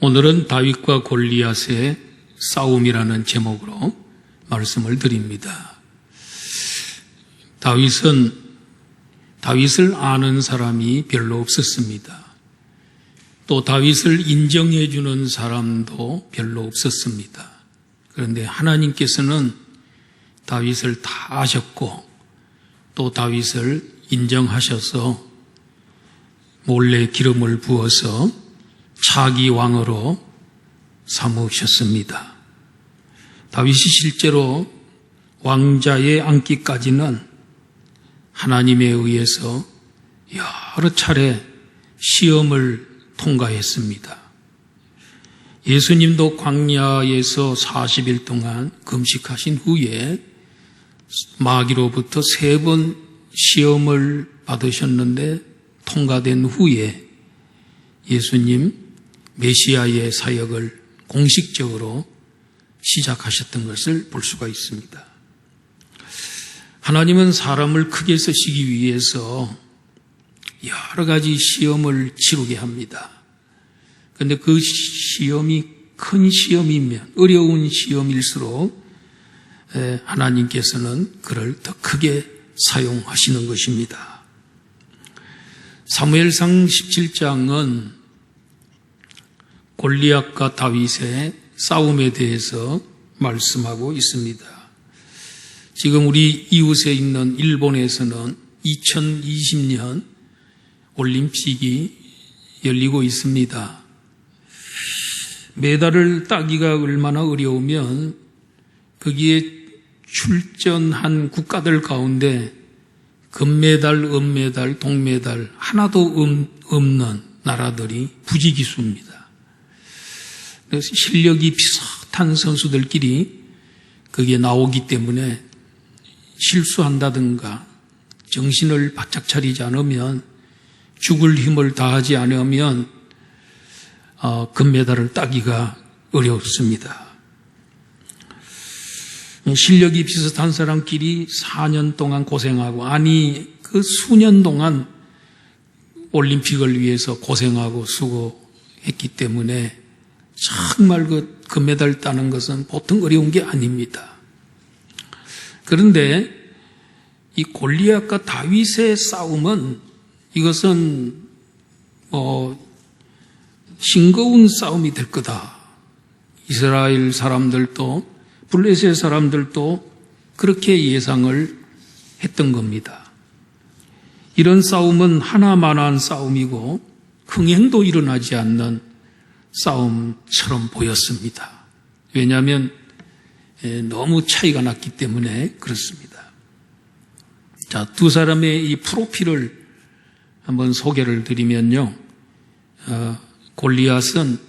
오늘은 다윗과 골리앗의 싸움이라는 제목으로 말씀을 드립니다. 다윗을 아는 사람이 별로 없었습니다. 또 다윗을 인정해 주는 사람도 별로 없었습니다. 그런데 하나님께서는 다윗을 다 아셨고 또 다윗을 인정하셔서 몰래 기름을 부어서 차기 왕으로 삼으셨습니다. 다윗이 실제로 왕자에 앉기까지는 하나님에 의해서 여러 차례 시험을 통과했습니다. 예수님도 광야에서 40일 동안 금식하신 후에 마귀로부터 3번 시험을 받으셨는데 통과된 후에 예수님 메시아의 사역을 공식적으로 시작하셨던 것을 볼 수가 있습니다. 하나님은 사람을 크게 쓰시기 위해서 여러 가지 시험을 치르게 합니다. 그런데 그 시험이 큰 시험이면 어려운 시험일수록 하나님께서는 그를 더 크게 사용하시는 것입니다. 사무엘상 17장은 골리앗과 다윗의 싸움에 대해서 말씀하고 있습니다. 지금 우리 이웃에 있는 일본에서는 2020년 올림픽이 열리고 있습니다. 메달을 따기가 얼마나 어려우면 거기에 출전한 국가들 가운데 금메달, 은메달, 동메달 하나도 없는 나라들이 부지기수입니다. 그래서 실력이 비슷한 선수들끼리 거기에 나오기 때문에 실수한다든가 정신을 바짝 차리지 않으면 죽을 힘을 다하지 않으면 금메달을 따기가 어렵습니다. 실력이 비슷한 사람끼리 4년 동안 고생하고 그 수년 동안 올림픽을 위해서 고생하고 수고했기 때문에 정말 그 금메달 따는 것은 보통 어려운 게 아닙니다. 그런데 이 골리앗과 다윗의 싸움은 이것은 싱거운 싸움이 될 거다. 이스라엘 사람들도 블레셋 사람들도 그렇게 예상을 했던 겁니다. 이런 싸움은 하나만한 싸움이고 흥행도 일어나지 않는 싸움처럼 보였습니다. 왜냐하면 너무 차이가 났기 때문에 그렇습니다. 자, 두 사람의 이 프로필을 한번 소개를 드리면요. 골리앗은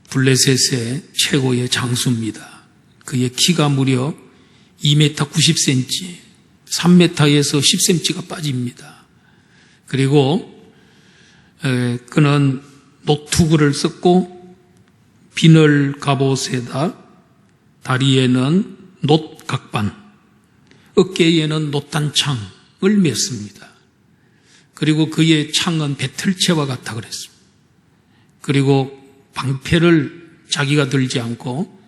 블레셋의 최고의 장수입니다. 그의 키가 무려 2m 90cm, 3m에서 10cm가 빠집니다. 그리고 그는 노투구를 썼고 비늘 갑옷에다 다리에는 놋각반, 어깨에는 놋단창을 맸습니다. 그리고 그의 창은 배틀채와 같아 그랬습니다. 그리고 방패를 자기가 들지 않고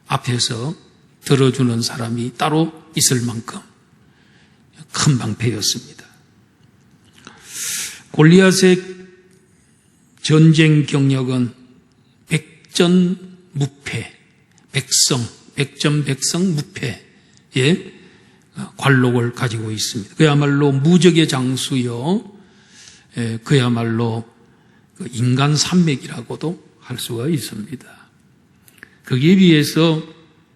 앞에서 들어주는 사람이 따로 있을 만큼 큰 방패였습니다. 골리앗의 전쟁 경력은 백전무패, 백전백성 무패의 관록을 가지고 있습니다. 그야말로 무적의 장수요, 그야말로 인간 산맥이라고도 할 수가 있습니다. 거기에 비해서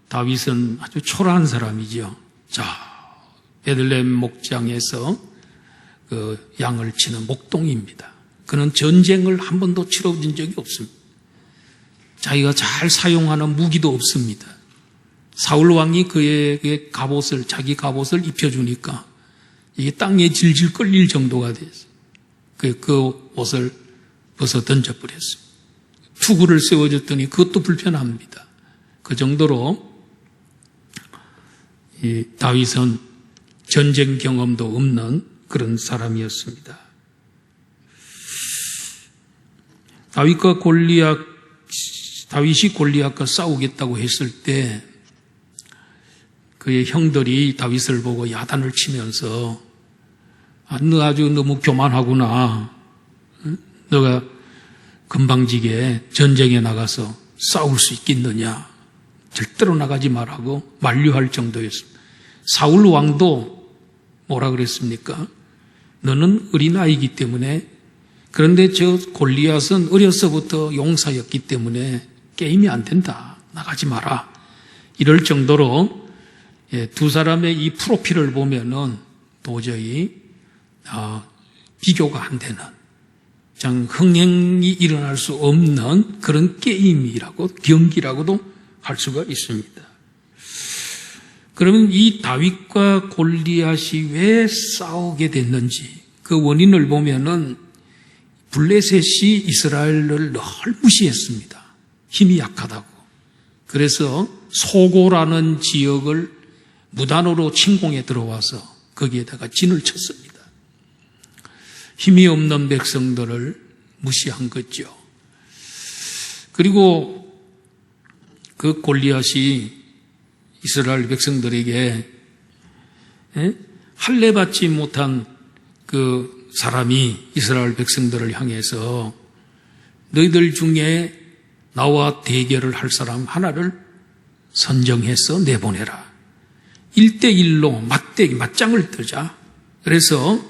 다윗은 아주 초라한 사람이죠. 자, 베들레헴 목장에서 그 양을 치는 목동입니다. 그는 전쟁을 한 번도 치러진 적이 없습니다. 자기가 잘 사용하는 무기도 없습니다. 사울 왕이 그에게 자기 갑옷을 입혀주니까 이게 땅에 질질 끌릴 정도가 됐어요. 그 옷을 벗어 던져버렸어요. 투구를 세워줬더니 그것도 불편합니다. 그 정도로 이 다윗은 전쟁 경험도 없는 그런 사람이었습니다. 다윗과 골리앗 다윗이 골리앗과 싸우겠다고 했을 때 그의 형들이 다윗을 보고 야단을 치면서 너 아주 너무 교만하구나. 너가 금방지게 전쟁에 나가서 싸울 수 있겠느냐. 절대로 나가지 말라고 만류할 정도였습니다. 사울 왕도 뭐라 그랬습니까? 너는 어린아이이기 때문에, 그런데 저 골리앗은 어려서부터 용사였기 때문에 게임이 안 된다. 나가지 마라. 이럴 정도로 두 사람의 이 프로필을 보면은 도저히 비교가 안 되는, 참 흥행이 일어날 수 없는 그런 게임이라고, 경기라고도 할 수가 있습니다. 그러면 이 다윗과 골리앗이 왜 싸우게 됐는지 그 원인을 보면은 블레셋이 이스라엘을 늘 무시했습니다. 힘이 약하다고. 그래서 소고라는 지역을 무단으로 침공해 들어와서 거기에다가 진을 쳤습니다. 힘이 없는 백성들을 무시한 거죠. 그리고 그 골리앗이 이스라엘 백성들에게 할례받지 못한 그 사람이 이스라엘 백성들을 향해서 너희들 중에 나와 대결을 할 사람 하나를 선정해서 내보내라. 1대1로 맞짱을 뜨자. 그래서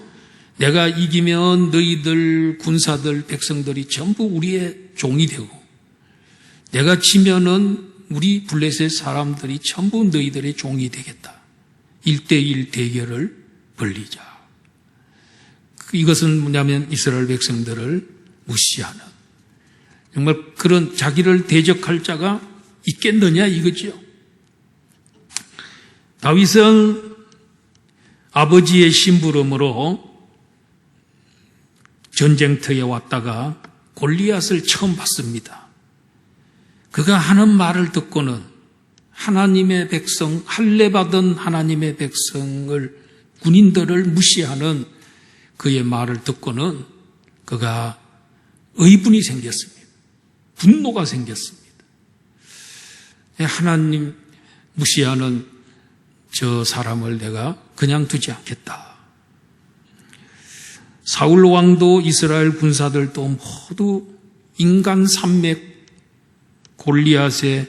내가 이기면 너희들 군사들 백성들이 전부 우리의 종이 되고, 내가 지면은 우리 블레셋 사람들이 전부 너희들의 종이 되겠다. 1대1 대결을 벌리자. 이것은 뭐냐면 이스라엘 백성들을 무시하는, 정말 그런 자기를 대적할 자가 있겠느냐 이거죠. 다윗은 아버지의 심부름으로 전쟁터에 왔다가 골리앗을 처음 봤습니다. 그가 하는 말을 듣고는 하나님의 백성, 할례받은 하나님의 백성을, 군인들을 무시하는 그의 말을 듣고는 그가 의분이 생겼습니다. 분노가 생겼습니다. 하나님 무시하는 저 사람을 내가 그냥 두지 않겠다. 사울 왕도 이스라엘 군사들도 모두 인간 산맥 골리앗의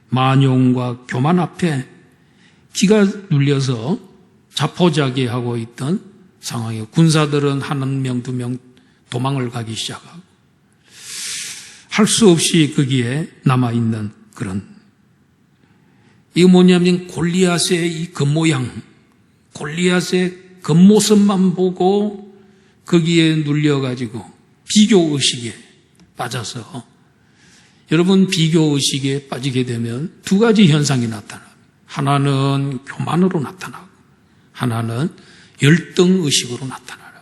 만용과 교만 앞에 기가 눌려서 자포자기하고 있던 상황이에요. 군사들은 한 명, 두 명 도망을 가기 시작하고 할 수 없이 거기에 남아있는 그런, 이거 뭐냐면 골리앗의 이 겉모양, 골리앗의 겉모습만 보고 거기에 눌려가지고 비교의식에 빠져서, 여러분 비교의식에 빠지게 되면 두 가지 현상이 나타납니다. 하나는 교만으로 나타나고 하나는 열등의식으로 나타나는.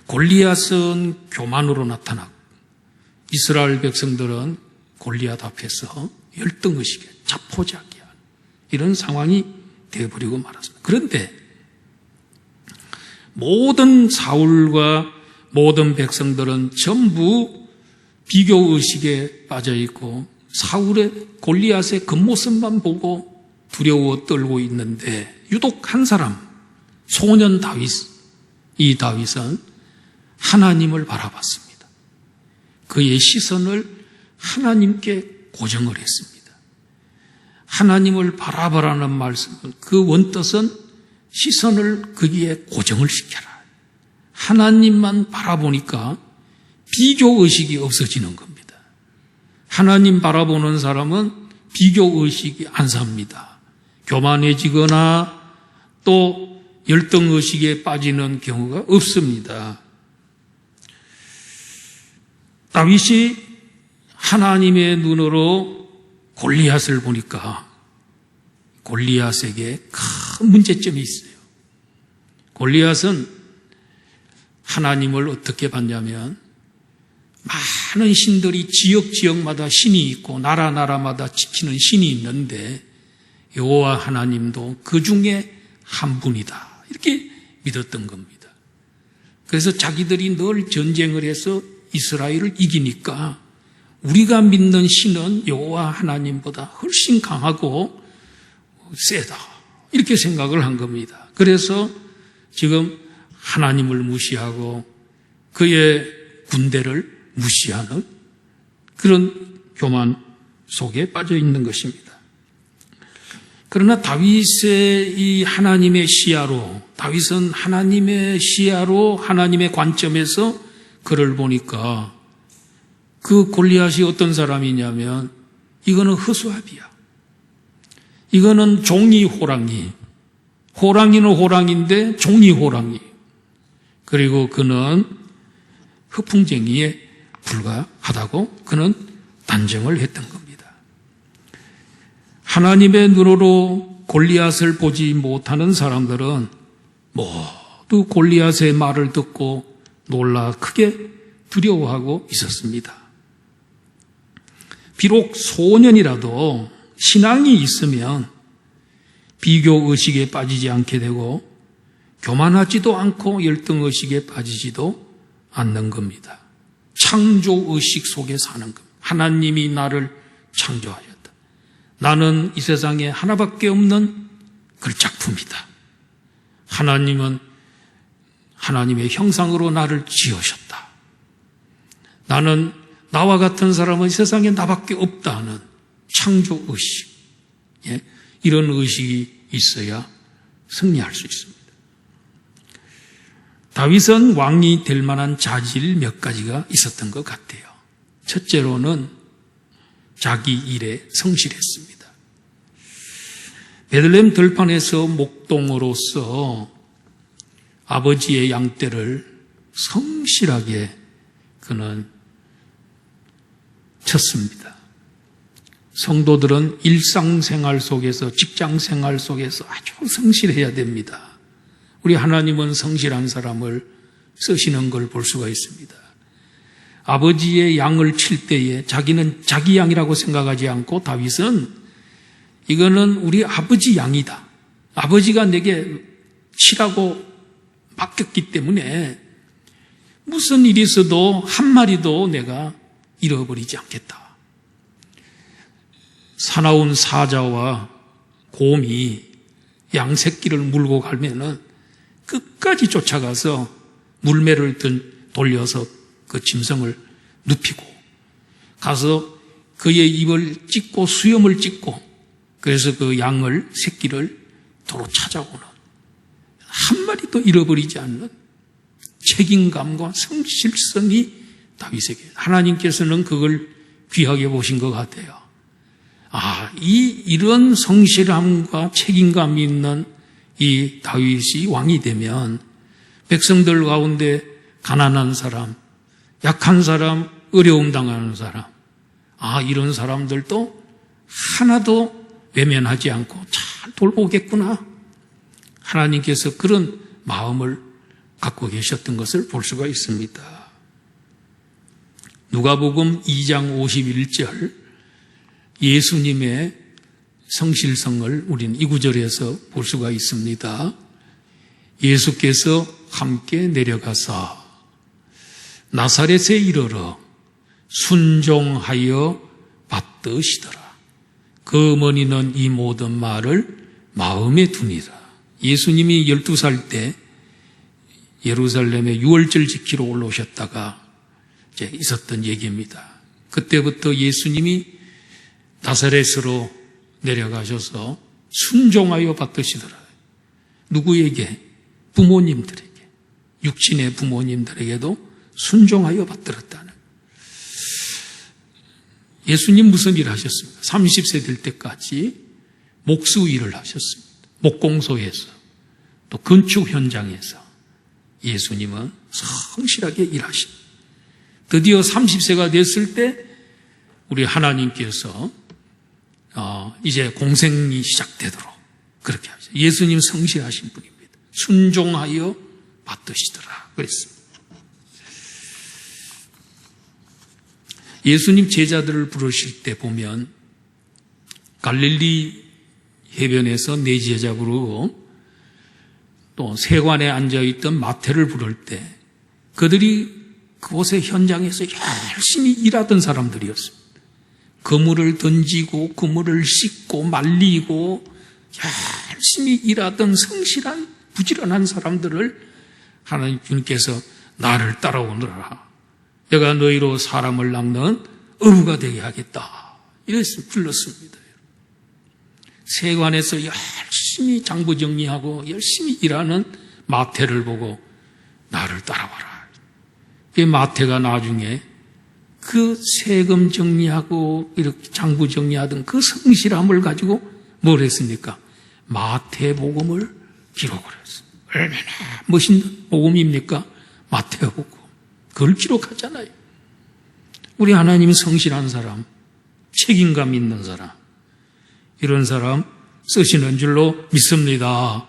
골리앗은 교만으로 나타나고 이스라엘 백성들은 골리앗 앞에서 열등의식에 자포자기한 이런 상황이 되어버리고 말았습니다. 그런데 모든 사울과 모든 백성들은 전부 비교의식에 빠져있고 사울의 골리앗의 겉모습만 보고 두려워 떨고 있는데, 유독 한 사람, 소년 다윗, 이 다윗은 하나님을 바라봤습니다. 그의 시선을 하나님께 고정을 했습니다. 하나님을 바라보라는 말씀은, 그 원뜻은 시선을 거기에 고정을 시켜라. 하나님만 바라보니까 비교의식이 없어지는 겁니다. 하나님 바라보는 사람은 비교의식이 안 삽니다. 교만해지거나 또 열등의식에 빠지는 경우가 없습니다. 다윗이 하나님의 눈으로 골리앗을 보니까 골리앗에게 큰 문제점이 있어요. 골리앗은 하나님을 어떻게 봤냐면, 많은 신들이 지역마다 신이 있고 나라마다 지키는 신이 있는데 여호와 하나님도 그 중에 한 분이다, 이렇게 믿었던 겁니다. 그래서 자기들이 늘 전쟁을 해서 이스라엘을 이기니까 우리가 믿는 신은 여호와 하나님보다 훨씬 강하고 세다. 이렇게 생각을 한 겁니다. 그래서 지금 하나님을 무시하고 그의 군대를 무시하는 그런 교만 속에 빠져 있는 것입니다. 그러나 다윗의 이 하나님의 시야로, 다윗은 하나님의 시야로 하나님의 관점에서 그를 보니까 그 골리앗이 어떤 사람이냐면 이거는 허수아비야. 이거는 종이 호랑이. 호랑이는 호랑이인데 종이 호랑이. 그리고 그는 허풍쟁이에 불과하다고 그는 단정을 했던 겁니다. 하나님의 눈으로 골리앗을 보지 못하는 사람들은 모두 골리앗의 말을 듣고 놀라 크게 두려워하고 있었습니다. 비록 소년이라도 신앙이 있으면 비교의식에 빠지지 않게 되고 교만하지도 않고 열등의식에 빠지지도 않는 겁니다. 창조의식 속에 사는 겁니다. 하나님이 나를 창조하셨다. 나는 이 세상에 하나밖에 없는 그 작품이다. 하나님은 하나님의 형상으로 나를 지으셨다. 나는 나와 같은 사람은 세상에 나밖에 없다 하는 창조의식. 이런 의식이 있어야 승리할 수 있습니다. 다윗은 왕이 될 만한 자질 몇 가지가 있었던 것 같아요. 첫째로는 자기 일에 성실했습니다. 베들레헴 들판에서 목동으로서 아버지의 양떼를 성실하게 그는 쳤습니다. 성도들은 일상생활 속에서, 직장생활 속에서 아주 성실해야 됩니다. 우리 하나님은 성실한 사람을 쓰시는 걸 볼 수가 있습니다. 아버지의 양을 칠 때에 자기는 자기 양이라고 생각하지 않고 다윗은 이거는 우리 아버지 양이다. 아버지가 내게 치라고 맡겼기 때문에 무슨 일이 있어도 한 마리도 내가 잃어버리지 않겠다. 사나운 사자와 곰이 양 새끼를 물고 가면은 끝까지 쫓아가서 물매를 돌려서 그 짐승을 눕히고 가서 그의 입을 찢고 수염을 찢고 그래서 그 양을 새끼를 도로 찾아오는 한 마리도 잃어버리지 않는 책임감과 성실성이 다윗에게 하나님께서는 그걸 귀하게 보신 것 같아요. 이런 성실함과 책임감이 있는 이 다윗이 왕이 되면 백성들 가운데 가난한 사람, 약한 사람, 어려움 당하는 사람, 이런 사람들도 하나도 외면하지 않고 잘 돌보겠구나. 하나님께서 그런 마음을 갖고 계셨던 것을 볼 수가 있습니다. 누가복음 2장 51절 예수님의 성실성을 우리는 이 구절에서 볼 수가 있습니다. 예수께서 함께 내려가사 나사렛에 이르러 순종하여 받드시더라. 그 어머니는 이 모든 말을 마음에 두니라. 예수님이 12살 때 예루살렘에 유월절 지키러 올라오셨다가 이제 있었던 얘기입니다. 그때부터 예수님이 나사렛으로 내려가셔서 순종하여 받드시더라. 누구에게? 부모님들에게, 육신의 부모님들에게도 순종하여 받들었다는. 예수님 무슨 일을 하셨습니까? 30세 될 때까지 목수 일을 하셨습니다. 목공소에서 또 건축 현장에서 예수님은 성실하게 일하십니다. 드디어 30세가 됐을 때 우리 하나님께서 이제 공생이 시작되도록 그렇게 하죠. 예수님 성실하신 분입니다. 순종하여 받드시더라 그랬습니다. 예수님 제자들을 부르실 때 보면 갈릴리 해변에서 네 제자 부르고 또 세관에 앉아있던 마태를 부를 때 그들이 그곳의 현장에서 열심히 일하던 사람들이었습니다. 그물을 던지고 그물을 씻고 말리고 열심히 일하던 성실한 부지런한 사람들을 하나님 주님께서 나를 따라오너라. 내가 너희로 사람을 낚는 어부가 되게 하겠다. 이래서 불렀습니다. 세관에서 열심히 장부 정리하고 열심히 일하는 마태를 보고 나를 따라와라. 그 마태가 나중에 그 세금 정리하고 이렇게 장부 정리하던 그 성실함을 가지고 뭘 했습니까? 마태복음을 기록을 했어요. 얼마나 멋있는 복음입니까? 마태복음. 그걸 기록하잖아요. 우리 하나님이 성실한 사람, 책임감 있는 사람, 이런 사람 쓰시는 줄로 믿습니다.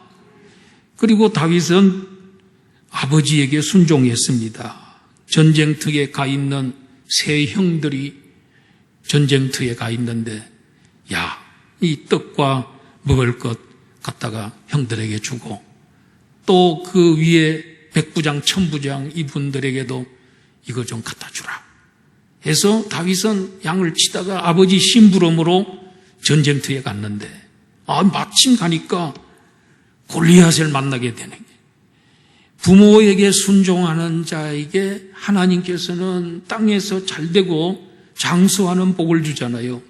그리고 다윗은 아버지에게 순종했습니다. 전쟁터에 가 있는 세 형들이 전쟁터에 가 있는데, 야, 이 떡과 먹을 것 갖다가 형들에게 주고, 또 그 위에 백부장, 천부장 이분들에게도 이거 좀 갖다 주라 해서 다윗은 양을 치다가 아버지 심부름으로 전쟁터에 갔는데, 마침 가니까 골리앗을 만나게 되는 거예요. 부모에게 순종하는 자에게 하나님께서는 땅에서 잘되고 장수하는 복을 주잖아요.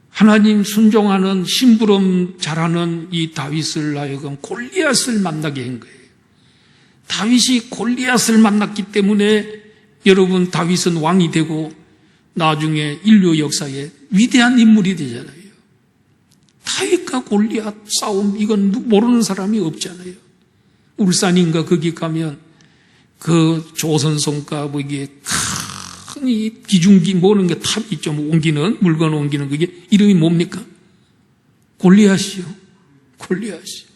하나님 순종하는 심부름 잘하는 이 다윗을 하여금 골리앗을 만나게 한 거예요. 다윗이 골리앗을 만났기 때문에 여러분, 다윗은 왕이 되고 나중에 인류 역사에 위대한 인물이 되잖아요. 다윗과 골리앗 싸움, 이건 모르는 사람이 없잖아요. 울산인가 거기 가면 그 조선송가 뭐 이게 큰 이 기중기 모르는 게 탑이 있죠. 옮기는 물건 옮기는 그게 이름이 뭡니까? 골리앗이요. 골리앗이.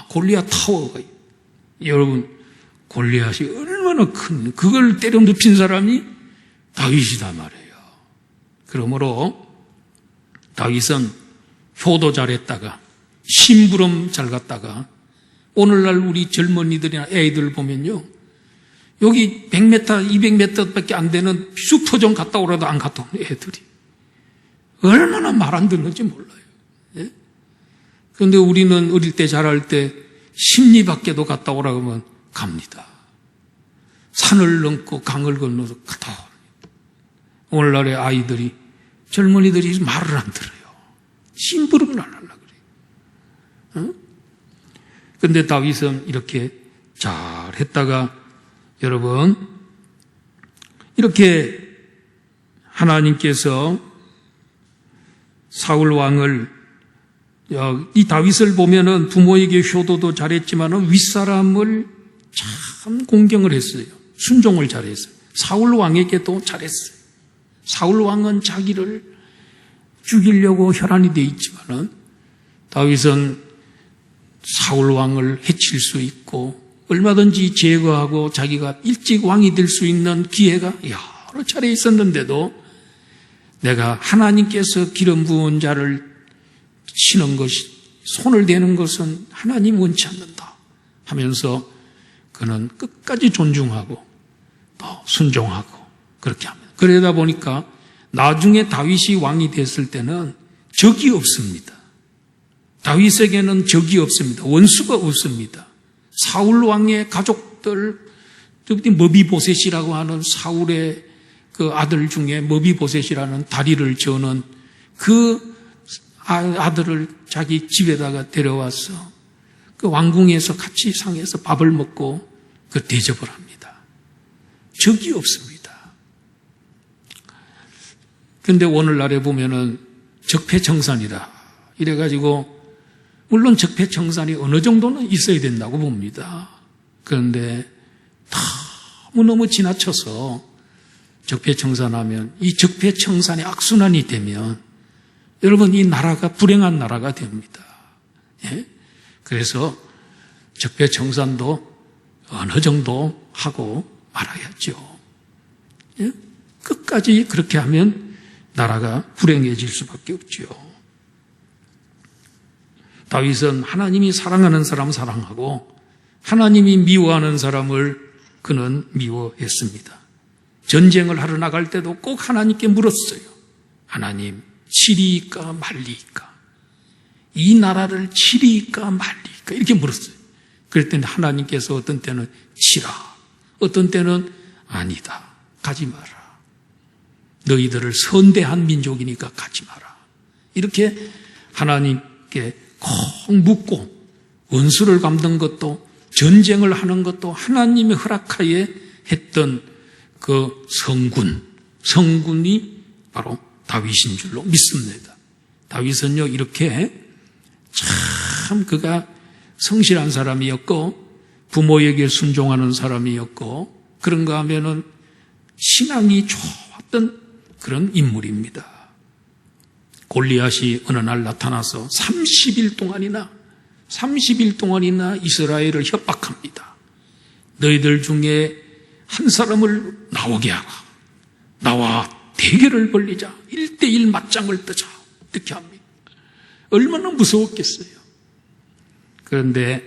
골리앗 타워가. 여러분, 골리앗이 얼마나 큰, 그걸 때려 눕힌 사람이 다윗이다 말이에요. 그러므로 다윗은 효도 잘했다가 심부름 잘 갔다가, 오늘날 우리 젊은이들이나 애들 보면요, 여기 100m, 200m밖에 안 되는 슈퍼점 갔다 오라도 안 갔다 오는 애들이 얼마나 말 안 듣는지 몰라요. 예? 그런데 우리는 어릴 때 자랄 때 십리 밖에도 갔다 오라고 하면 갑니다. 산을 넘고 강을 건너서 갔다 옵니다. 오늘날의 아이들이, 젊은이들이 말을 안 들어요. 심부름을 안 하려고 그래요. 그런데 다윗은 이렇게 잘 했다가, 여러분, 이렇게 하나님께서 사울 왕을, 이 다윗을 보면은 부모에게 효도도 잘했지만은 윗사람을 참 공경을 했어요. 순종을 잘했어요. 사울 왕에게도 잘했어요. 사울 왕은 자기를 죽이려고 혈안이 되어 있지만은 다윗은 사울 왕을 해칠 수 있고 얼마든지 제거하고 자기가 일찍 왕이 될 수 있는 기회가 여러 차례 있었는데도 내가 하나님께서 기름 부은 자를 치는 것이, 손을 대는 것은 하나님 원치 않는다 하면서 그는 끝까지 존중하고 또 순종하고 그렇게 합니다. 그러다 보니까 나중에 다윗이 왕이 됐을 때는 적이 없습니다. 다윗에게는 적이 없습니다. 원수가 없습니다. 사울 왕의 가족들, 머비보셋이라고 하는 사울의 그 아들 중에 머비보셋이라는 다리를 저는 그 아들을 자기 집에다가 데려와서 그 왕궁에서 같이 상에서 밥을 먹고 그 대접을 합니다. 적이 없습니다. 그런데 오늘날에 보면은 적폐청산이다 이래가지고, 물론 적폐청산이 어느 정도는 있어야 된다고 봅니다. 그런데 너무너무 지나쳐서 적폐청산하면, 이 적폐청산의 악순환이 되면 여러분, 이 나라가 불행한 나라가 됩니다. 예? 그래서 적폐청산도 어느 정도 하고 말아야죠. 예? 끝까지 그렇게 하면 나라가 불행해질 수밖에 없죠. 다윗은 하나님이 사랑하는 사람 사랑하고 하나님이 미워하는 사람을 그는 미워했습니다. 전쟁을 하러 나갈 때도 꼭 하나님께 물었어요. 하나님, 치리이까 말리이까? 이 나라를 치리이까 말리이까? 이렇게 물었어요. 그랬더니 하나님께서 어떤 때는 치라, 어떤 때는 아니다, 가지 마라. 너희들을 선대한 민족이니까 가지 마라. 이렇게 하나님께 꼭 묻고 원수를 갚는 것도 전쟁을 하는 것도 하나님의 허락하에 했던 그 성군이 바로 다윗인 줄로 믿습니다. 다윗은요, 이렇게 참 그가 성실한 사람이었고 부모에게 순종하는 사람이었고 그런가 하면은 신앙이 좋았던 그런 인물입니다. 골리앗이 어느 날 나타나서 30일 동안이나 이스라엘을 협박합니다. 너희들 중에 한 사람을 나오게 하라. 나와 대결을 벌리자. 1대1 맞짱을 뜨자. 이렇게 합니다. 얼마나 무서웠겠어요. 그런데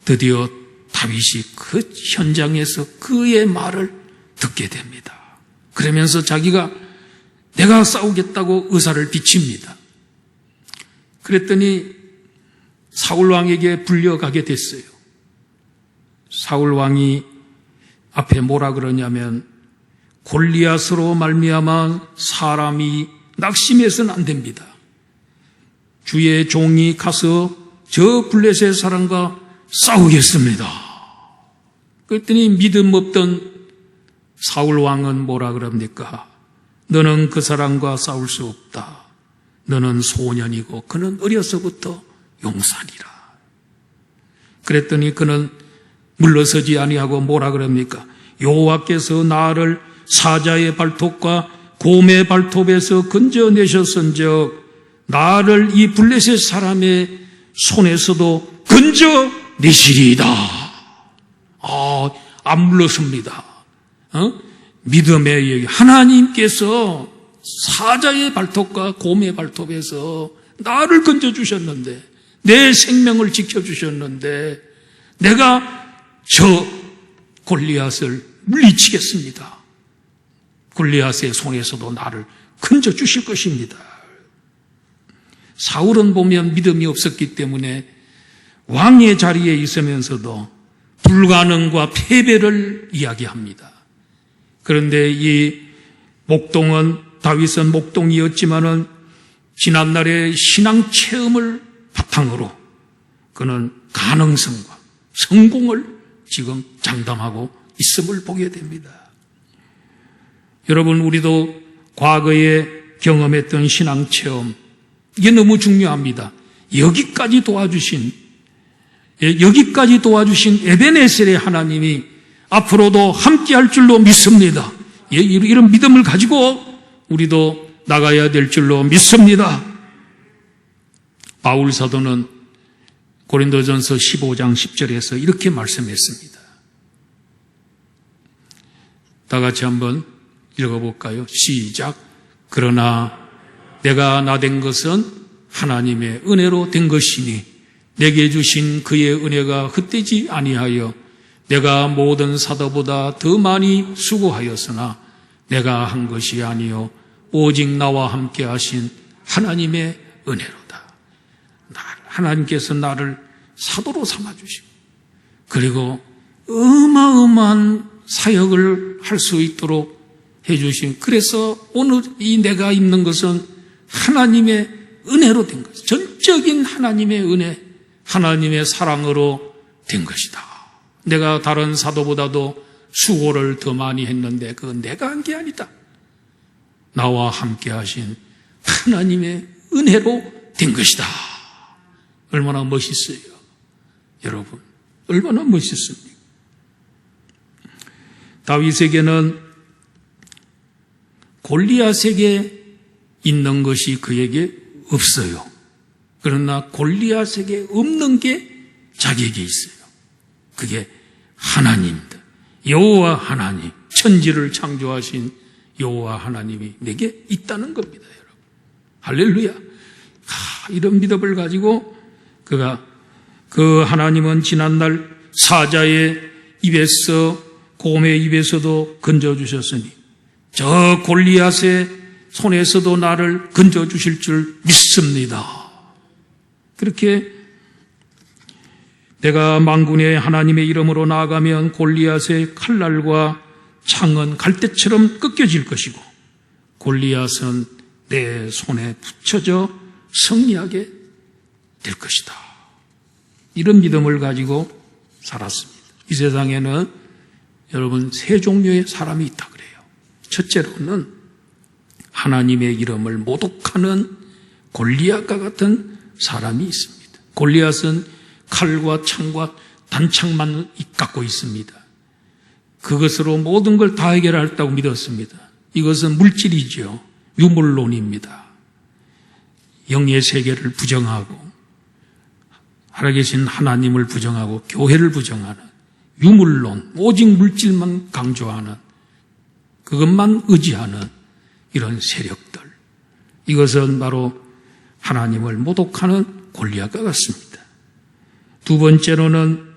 드디어 다윗이 그 현장에서 그의 말을 듣게 됩니다. 그러면서 자기가 내가 싸우겠다고 의사를 비칩니다. 그랬더니 사울 왕에게 불려가게 됐어요. 사울 왕이 앞에 뭐라 그러냐면 골리앗으로 말미암아 사람이 낙심해서는 안 됩니다. 주의 종이 가서 저 블레셋 사람과 싸우겠습니다. 그랬더니 믿음 없던 사울 왕은 뭐라 그럽니까? 너는 그 사람과 싸울 수 없다. 너는 소년이고 그는 어려서부터 용산이라. 그랬더니 그는 물러서지 아니하고 뭐라 그럽니까? 여호와께서 나를 사자의 발톱과 곰의 발톱에서 건져내셨은즉 나를 이 블레셋 사람의 손에서도 건져내시리이다. 안 물러섭니다. 믿음의 얘기. 하나님께서 사자의 발톱과 곰의 발톱에서 나를 건져주셨는데, 내 생명을 지켜주셨는데, 내가 저 골리앗을 물리치겠습니다. 골리앗의 손에서도 나를 건져주실 것입니다. 사울은 보면 믿음이 없었기 때문에 왕의 자리에 있으면서도 불가능과 패배를 이야기합니다. 그런데 이 다윗은 목동이었지만은 지난날의 신앙 체험을 바탕으로 그는 가능성과 성공을 지금 장담하고 있음을 보게 됩니다. 여러분, 우리도 과거에 경험했던 신앙 체험, 이게 너무 중요합니다. 여기까지 도와주신 에베네셀의 하나님이 앞으로도 함께할 줄로 믿습니다. 이런 믿음을 가지고 우리도 나가야 될 줄로 믿습니다. 바울 사도는 고린도전서 15장 10절에서 이렇게 말씀했습니다. 다 같이 한번 읽어볼까요? 시작. 그러나 내가 나된 것은 하나님의 은혜로 된 것이니 내게 주신 그의 은혜가 헛되지 아니하여 내가 모든 사도보다 더 많이 수고하였으나 내가 한 것이 아니요 오직 나와 함께 하신 하나님의 은혜로다. 하나님께서 나를 사도로 삼아주시고 그리고 어마어마한 사역을 할 수 있도록 해주신, 그래서 오늘 이 내가 입는 것은 하나님의 은혜로 된 것이다. 전적인 하나님의 은혜, 하나님의 사랑으로 된 것이다. 내가 다른 사도보다도 수고를 더 많이 했는데 그건 내가 한 게 아니다. 나와 함께 하신 하나님의 은혜로 된 것이다. 얼마나 멋있어요. 여러분, 얼마나 멋있습니까? 다윗에게는 골리앗에게 있는 것이 그에게 없어요. 그러나 골리앗에게 없는 게 자기에게 있어요. 그게 하나님입니다. 여호와 하나님, 천지를 창조하신 여호와 하나님이 내게 있다는 겁니다, 여러분. 할렐루야. 이런 믿음을 가지고 그 하나님은 지난날 사자의 입에서, 곰의 입에서도 건져주셨으니 저 골리앗의 손에서도 나를 건져주실 줄 믿습니다. 그렇게 내가 만군의 하나님의 이름으로 나아가면 골리앗의 칼날과 창은 갈대처럼 꺾여질 것이고 골리앗은 내 손에 붙여져 승리하게 될 것이다. 이런 믿음을 가지고 살았습니다. 이 세상에는 여러분 세 종류의 사람이 있다 그래요. 첫째로는 하나님의 이름을 모독하는 골리앗과 같은 사람이 있습니다. 골리앗은 칼과 창과 단창만 갖고 있습니다. 그것으로 모든 걸 다 해결했다고 믿었습니다. 이것은 물질이죠. 유물론입니다. 영의 세계를 부정하고 살아계신 하나님을 부정하고 교회를 부정하는 유물론, 오직 물질만 강조하는 그것만 의지하는 이런 세력들, 이것은 바로 하나님을 모독하는 골리앗과 같습니다. 두 번째로는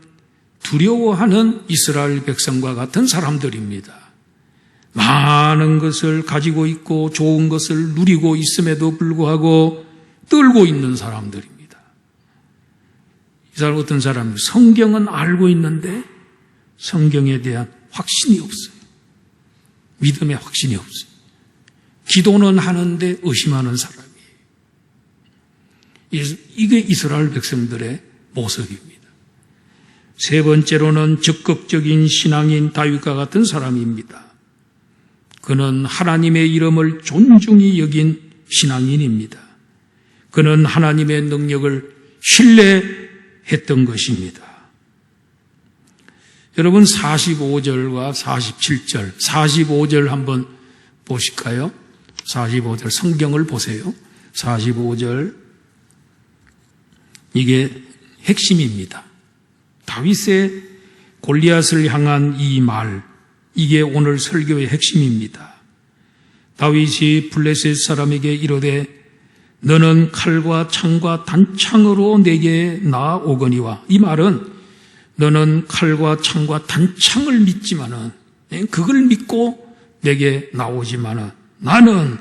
두려워하는 이스라엘 백성과 같은 사람들입니다. 많은 것을 가지고 있고 좋은 것을 누리고 있음에도 불구하고 떨고 있는 사람들입니다. 이 사람 어떤 사람은 성경은 알고 있는데 성경에 대한 확신이 없어요. 믿음의 확신이 없어요. 기도는 하는데 의심하는 사람이에요. 이게 이스라엘 백성들의 모습입니다. 세 번째로는 적극적인 신앙인 다윗과 같은 사람입니다. 그는 하나님의 이름을 존중히 여긴 신앙인입니다. 그는 하나님의 능력을 신뢰했던 것입니다. 여러분 45절과 47절, 45절 한번 보실까요? 45절 성경을 보세요. 45절 이게 핵심입니다. 다윗의 골리앗을 향한 이 말, 이게 오늘 설교의 핵심입니다. 다윗이 블레셋 사람에게 이르되 너는 칼과 창과 단창으로 내게 나오거니와, 이 말은 너는 칼과 창과 단창을 믿지만은 그걸 믿고 내게 나오지만은 나는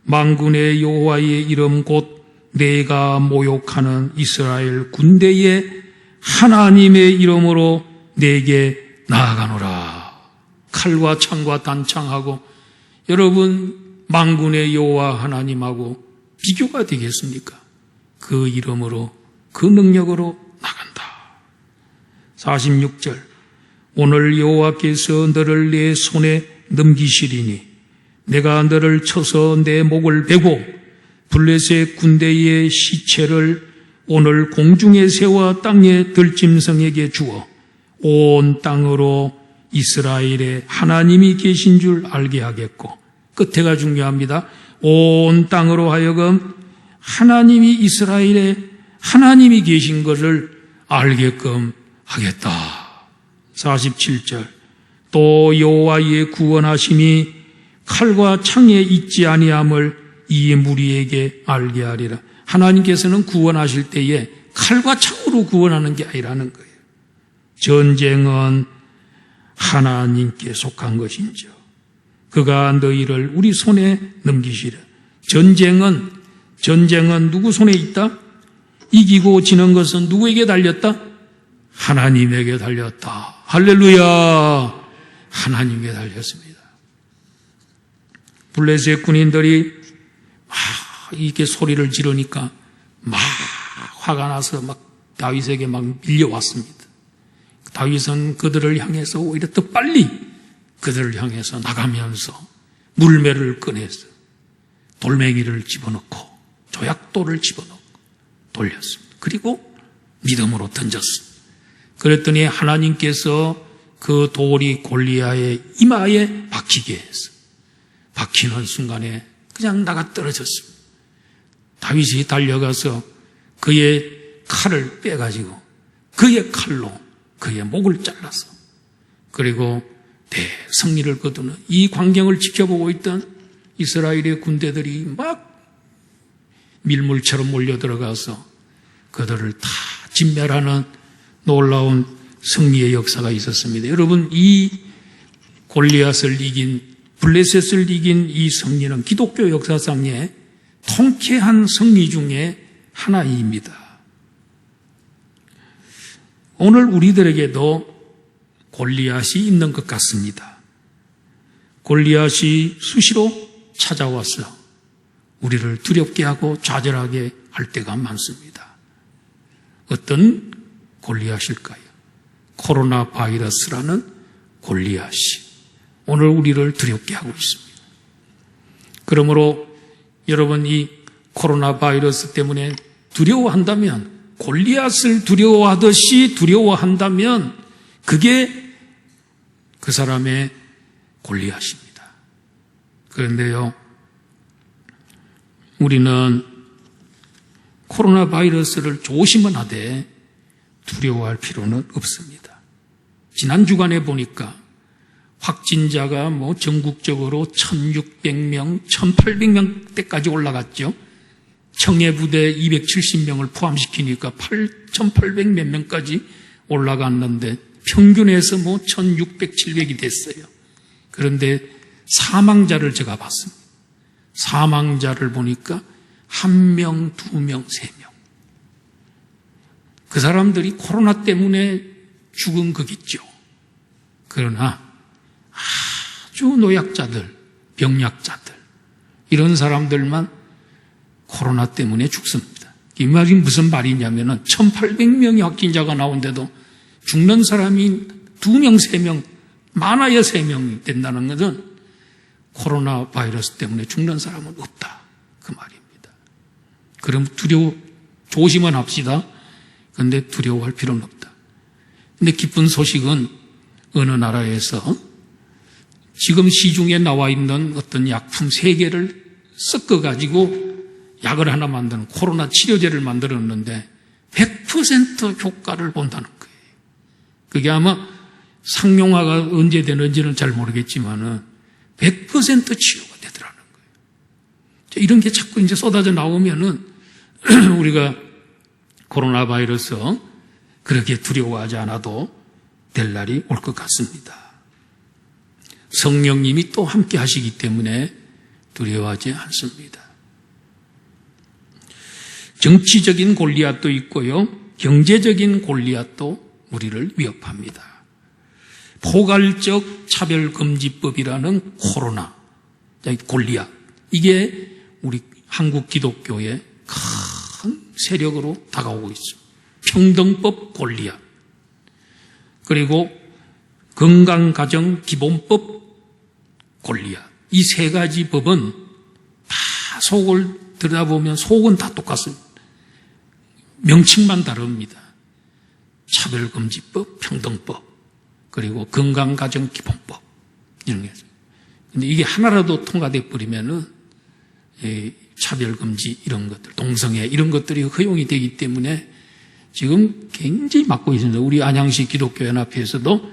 만군의 여호와의 이름 곧 내가 모욕하는 이스라엘 군대의 하나님의 이름으로 내게 나아가노라. 칼과 창과 단창하고 여러분 만군의 여호와 하나님하고 비교가 되겠습니까? 그 이름으로 그 능력으로 나간다. 46절 오늘 여호와께서 너를 내 손에 넘기시리니 내가 너를 쳐서 내 목을 베고 블레셋 군대의 시체를 오늘 공중에 세워 땅의 들짐승에게 주어 온 땅으로 이스라엘에 하나님이 계신 줄 알게 하겠고, 끝에가 중요합니다. 온 땅으로 하여금 하나님이 이스라엘에 하나님이 계신 것을 알게끔 하겠다. 47절 또 여호와의 구원하심이 칼과 창에 있지 아니함을 이 무리에게 알게 하리라. 하나님께서는 구원하실 때에 칼과 창으로 구원하는 게 아니라는 거예요. 전쟁은 하나님께 속한 것인지요 그가 너희를 우리 손에 넘기시리라. 전쟁은 누구 손에 있다? 이기고 지는 것은 누구에게 달렸다? 하나님에게 달렸다. 할렐루야. 하나님에게 달렸습니다. 블레셋 군인들이 막 이렇게 소리를 지르니까 막 화가 나서 막 다윗에게 막 밀려왔습니다. 다윗은 그들을 향해서 오히려 더 빨리 그들을 향해서 나가면서 물매를 꺼내서 돌멩이를 집어넣고 조약돌을 집어넣고 돌렸습니다. 그리고 믿음으로 던졌습니다. 그랬더니 하나님께서 그 돌이 골리앗의 이마에 박히게 해서 박히는 순간에 그냥 나가 떨어졌습니다. 다윗이 달려가서 그의 칼을 빼가지고 그의 칼로 그의 목을 잘라서 그리고 대승리를 거두는 이 광경을 지켜보고 있던 이스라엘의 군대들이 막 밀물처럼 몰려들어가서 그들을 다 진멸하는 놀라운 승리의 역사가 있었습니다. 여러분, 이 골리앗을 이긴, 블레셋을 이긴 이 승리는 기독교 역사상의 통쾌한 승리 중에 하나입니다. 오늘 우리들에게도 골리앗이 있는 것 같습니다. 골리앗이 수시로 찾아와서 우리를 두렵게 하고 좌절하게 할 때가 많습니다. 어떤 골리앗일까요? 코로나 바이러스라는 골리앗이 오늘 우리를 두렵게 하고 있습니다. 그러므로 여러분, 이 코로나 바이러스 때문에 두려워한다면, 골리앗을 두려워하듯이 두려워한다면 그게 그 사람의 골리앗입니다. 그런데요, 우리는 코로나 바이러스를 조심은 하되 두려워할 필요는 없습니다. 지난 주간에 보니까 확진자가 전국적으로 1600명, 1800명대까지 올라갔죠. 청해부대 270명을 포함시키니까 8800 몇 명까지 올라갔는데 평균에서 1600, 700이 됐어요. 그런데 사망자를 제가 봤습니다. 사망자를 보니까 1명, 2명, 3명. 그 사람들이 코로나 때문에 죽은 거겠죠. 그러나 아주 노약자들, 병약자들, 이런 사람들만 코로나 때문에 죽습니다. 이 말이 무슨 말이냐면은 1800명의 확진자가 나온데도 죽는 사람이 2명, 3명, 많아야 3명이 된다는 것은 코로나 바이러스 때문에 죽는 사람은 없다, 그 말입니다. 그럼 조심은 합시다. 그런데 두려워할 필요는 없다. 근데 기쁜 소식은 어느 나라에서 지금 시중에 나와 있는 어떤 약품 3개를 섞어가지고 약을 하나 만드는, 코로나 치료제를 만들었는데 100% 효과를 본다는 거예요. 그게 아마 상용화가 언제 되는지는 잘 모르겠지만은 100% 치료가 되더라는 거예요. 이런 게 자꾸 이제 쏟아져 나오면은 우리가 코로나 바이러스 그렇게 두려워하지 않아도 될 날이 올 것 같습니다. 성령님이 또 함께 하시기 때문에 두려워하지 않습니다. 정치적인 골리앗도 있고요, 경제적인 골리앗도 우리를 위협합니다. 포괄적 차별금지법이라는 코로나, 골리앗, 이게 우리 한국 기독교의 큰 세력으로 다가오고 있습니다. 평등법 골리앗, 그리고 건강가정기본법 골리앗, 이 3가지 법은 다 속을 들여다보면 속은 다 똑같습니다. 명칭만 다릅니다. 차별금지법, 평등법, 그리고 건강가정기본법, 이런 게 있어요. 근데 이게 하나라도 통과돼 버리면은 차별금지 이런 것들, 동성애 이런 것들이 허용이 되기 때문에 지금 굉장히 맡고 있습니다. 우리 안양시 기독교연합회에서도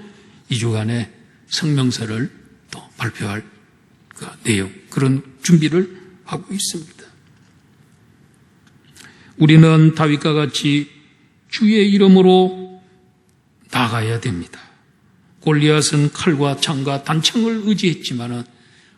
2주간에 성명서를 또 발표할 그 내용, 그런 준비를 하고 있습니다. 우리는 다윗과 같이 주의 이름으로 나가야 됩니다. 골리앗은 칼과 창과 단창을 의지했지만은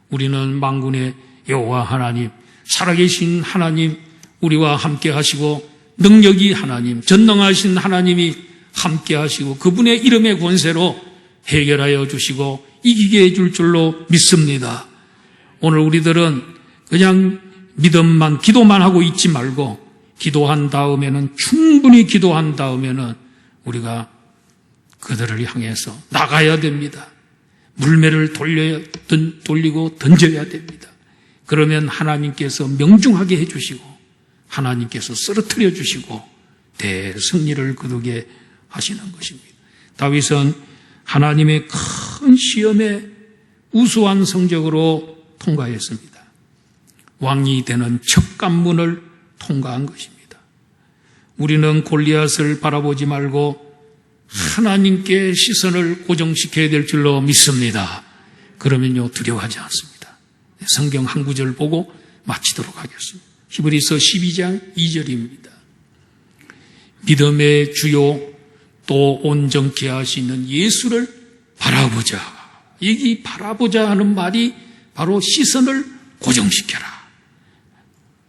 우리는 만군의 여호와 하나님, 살아계신 하나님, 우리와 함께 하시고 능력이 하나님, 전능하신 하나님이 함께 하시고 그분의 이름의 권세로 해결하여 주시고 이기게 해줄 줄로 믿습니다. 오늘 우리들은 그냥 믿음만, 기도만 하고 있지 말고 기도한 다음에는, 충분히 기도한 다음에는 우리가 그들을 향해서 나가야 됩니다. 물매를 돌리고 던져야 됩니다. 그러면 하나님께서 명중하게 해주시고 하나님께서 쓰러뜨려 주시고 대승리를 거두게 하시는 것입니다. 다윗은 하나님의 큰 시험에 우수한 성적으로 통과했습니다. 왕이 되는 첫 관문을 통과한 것입니다. 우리는 골리앗을 바라보지 말고 하나님께 시선을 고정시켜야 될 줄로 믿습니다. 그러면요, 두려워하지 않습니다. 성경 한 구절 보고 마치도록 하겠습니다. 히브리서 12장 2절입니다. 믿음의 주요 또 온전케 하시는 예수를 바라보자. 여기 바라보자 하는 말이 바로 시선을 고정시켜라.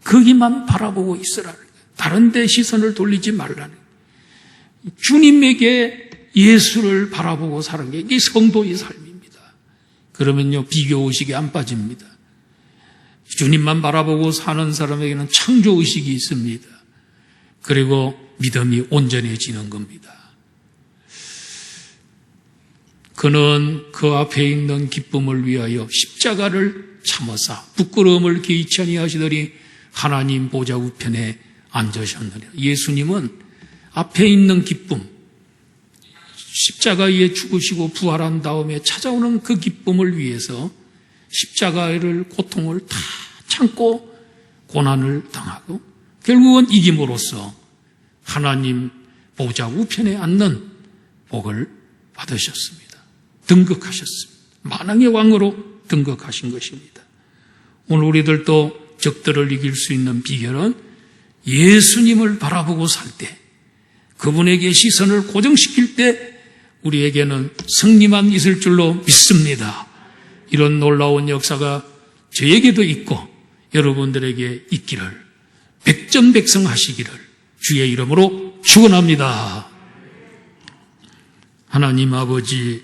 거기만 바라보고 있으라. 다른 데 시선을 돌리지 말라는. 주님에게 예수를 바라보고 사는 게 이게 성도의 삶입니다. 그러면요, 비교의식이 안 빠집니다. 주님만 바라보고 사는 사람에게는 창조의식이 있습니다. 그리고 믿음이 온전해지는 겁니다. 그는 그 앞에 있는 기쁨을 위하여 십자가를 참으사 부끄러움을 개의치 아니하시더니 하나님 보좌 우편에 앉으셨느니라. 예수님은 앞에 있는 기쁨, 십자가에 죽으시고 부활한 다음에 찾아오는 그 기쁨을 위해서 십자가를 고통을 다 참고 고난을 당하고 결국은 이김으로써 하나님 보좌 우편에 앉는 복을 받으셨습니다. 등극하셨습니다. 만왕의 왕으로 등극하신 것입니다. 오늘 우리들도 적들을 이길 수 있는 비결은 예수님을 바라보고 살 때, 그분에게 시선을 고정시킬 때 우리에게는 승리만 있을 줄로 믿습니다. 이런 놀라운 역사가 저에게도 있고 여러분들에게 있기를, 백전백승하시기를 주의 이름으로 축원합니다. 하나님 아버지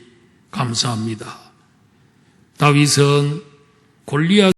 감사합니다. 다윗은 골리앗